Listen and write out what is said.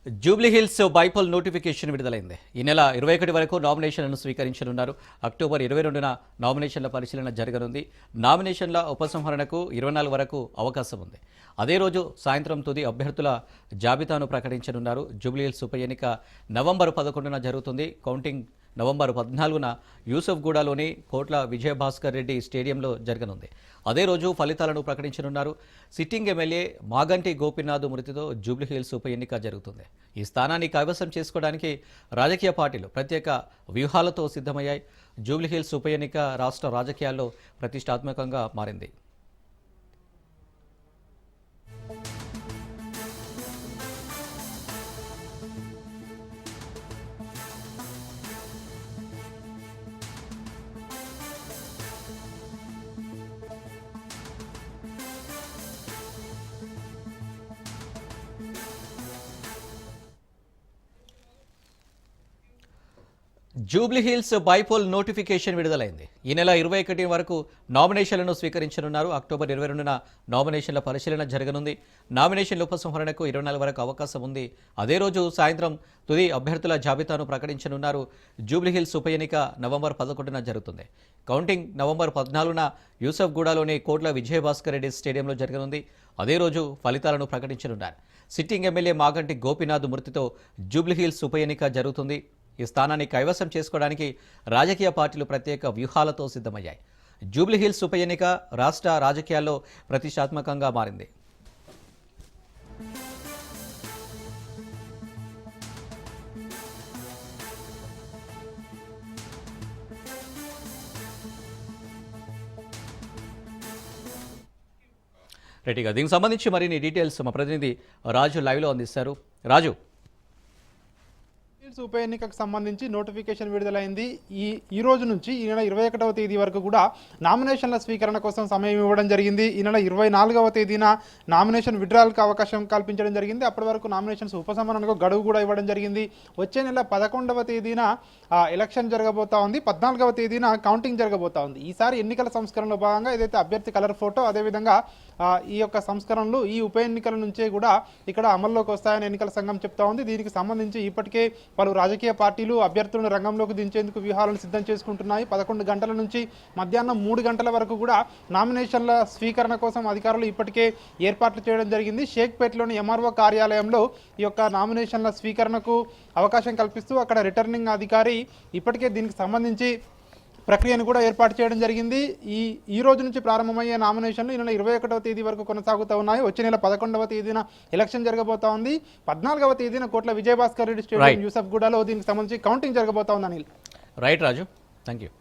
Jubilee Hills bypoll notification విడుదలైంది. ఈ నెల 21 వరకు నామినేషన్లను స్వీకరించనున్నారు. అక్టోబర్ 22న నామినేషన్ల పరిశీలన జరగనుంది. నామినేషన్ల ఉపసంహరణకు 24 వరకు అవకాశం ఉంది. అదే రోజు సాయంత్రం తుది అభ్యర్థుల జాబితాను ప్రకటించనున్నారు. జూబ్లీహిల్స్ ఉప ఎన్నిక నవంబర్ 11న జరుగుతుంది. కౌంటింగ్ నవంబర్ 14న యూసఫ్గూడలోని కోట్ల విజయభాస్కర్ రెడ్డి స్టేడియంలో జరగనుంది. అదే రోజు ఫలితాలను ప్రకటించనున్నారు. సిట్టింగ్ ఎమ్మెల్యే మాగంటి గోపీనాథ్ మృతితో జూబ్లీహిల్స్ ఉప ఎన్నిక జరుగుతుంది. ఈ స్థానాన్ని కైవసం చేసుకోవడానికి రాజకీయ పార్టీలు ప్రత్యేక వ్యూహాలతో సిద్ధమయ్యాయి. జూబ్లీహిల్స్ ఉప ఎన్నిక రాష్ట్ర రాజకీయాల్లో ప్రతిష్టాత్మకంగా మారింది. జూబ్లీహిల్స్ బైపోల్ నోటిఫికేషన్ విడుదలైంది. ఈ నెల 21 వరకు నామినేషన్లను స్వీకరించనున్నారు. అక్టోబర్ 22న నామినేషన్ల పరిశీలన జరగనుంది. నామినేషన్ల ఉపసంహరణకు 24 వరకు అవకాశం ఉంది. అదే రోజు సాయంత్రం తుది అభ్యర్థుల జాబితాను ప్రకటించనున్నారు. జూబ్లీహిల్స్ ఉప ఎన్నిక నవంబర్ 11న జరుగుతుంది. కౌంటింగ్ నవంబర్ 14న యూసఫ్గూడలోని కోట్ల విజయభాస్కర్ రెడ్డి స్టేడియంలో జరగనుంది. అదే రోజు ఫలితాలను ప్రకటించనున్నారు. సిట్టింగ్ ఎమ్మెల్యే మాగంటి గోపీనాథ్ మృతితో జూబ్లీహిల్స్ ఉప ఎన్నిక జరుగుతుంది. ఈ స్థానాన్ని కైవసం చేసుకోవడానికి రాజకీయ పార్టీలు ప్రత్యేక వ్యూహాలతో సిద్ధమయ్యాయి. జూబ్లీహిల్స్ ఉప ఎన్నిక రాష్ట్ర రాజకీయాల్లో ప్రతిష్టాత్మకంగా మారింది. రైట్గా దీనికి సంబంధించి మరిన్ని డీటెయిల్స్ మా ప్రతినిధి రాజు లైవ్లో అందిస్తారు. రాజు, ఉప ఎన్నికకు సంబంధించి నోటిఫికేషన్ విడుదలైంది. ఈ రోజు నుంచి ఈ నెల 21వ తేదీ వరకు కూడా నామినేషన్ల స్వీకరణ కోసం సమయం ఇవ్వడం జరిగింది. ఈ నెల 24వ తేదీన నామినేషన్ విడ్రాల్కి అవకాశం కల్పించడం జరిగింది. అప్పటి వరకు నామినేషన్స్ ఉపసంహరణకు గడువు కూడా ఇవ్వడం జరిగింది. వచ్చే నెల 11వ తేదీన ఎలక్షన్ జరగబోతా ఉంది. 14వ తేదీన కౌంటింగ్ జరగబోతా ఉంది. ఈసారి ఎన్నికల సంస్కరణలో భాగంగా ఏదైతే అభ్యర్థి కలర్ ఫోటో, అదేవిధంగా ఈ యొక్క సంస్కరణలు ఈ ఉప ఎన్నికల నుంచే కూడా ఇక్కడ అమల్లోకి వస్తాయని ఎన్నికల సంఘం చెప్తా ఉంది. దీనికి సంబంధించి ఇప్పటికే పలు రాజకీయ పార్టీలు అభ్యర్థులను రంగంలోకి దించేందుకు వ్యూహాలను సిద్ధం చేసుకుంటున్నాయి. 11 గంటల నుంచి మధ్యాహ్నం 3 గంటల వరకు కూడా నామినేషన్ల స్వీకరణ కోసం అధికారులు ఇప్పటికే ఏర్పాట్లు చేయడం జరిగింది. షేక్పేట్లోని ఎంఆర్ఓ కార్యాలయంలో ఈ యొక్క నామినేషన్ల స్వీకరణకు అవకాశం కల్పిస్తూ అక్కడ రిటర్నింగ్ అధికారి ఇప్పటికే దీనికి సంబంధించి ప్రక్రియను కూడా ఏర్పాటు చేయడం జరిగింది. ఈ రోజు నుంచి ప్రారంభమయ్యే నామినేషన్లు ఈ నెల 21వ తేదీ వరకు కొనసాగుతూ ఉన్నాయి. వచ్చే నెల 11వ తేదీన ఎలక్షన్ జరగబోతా ఉంది. 14వ తేదీన కోట్ల విజయభాస్కర్ రెడ్డి స్టేడియం యూసఫ్గూడలో దీనికి సంబంధించి కౌంటింగ్ జరగబోతా ఉంది. Anil. Right Raju, thank you.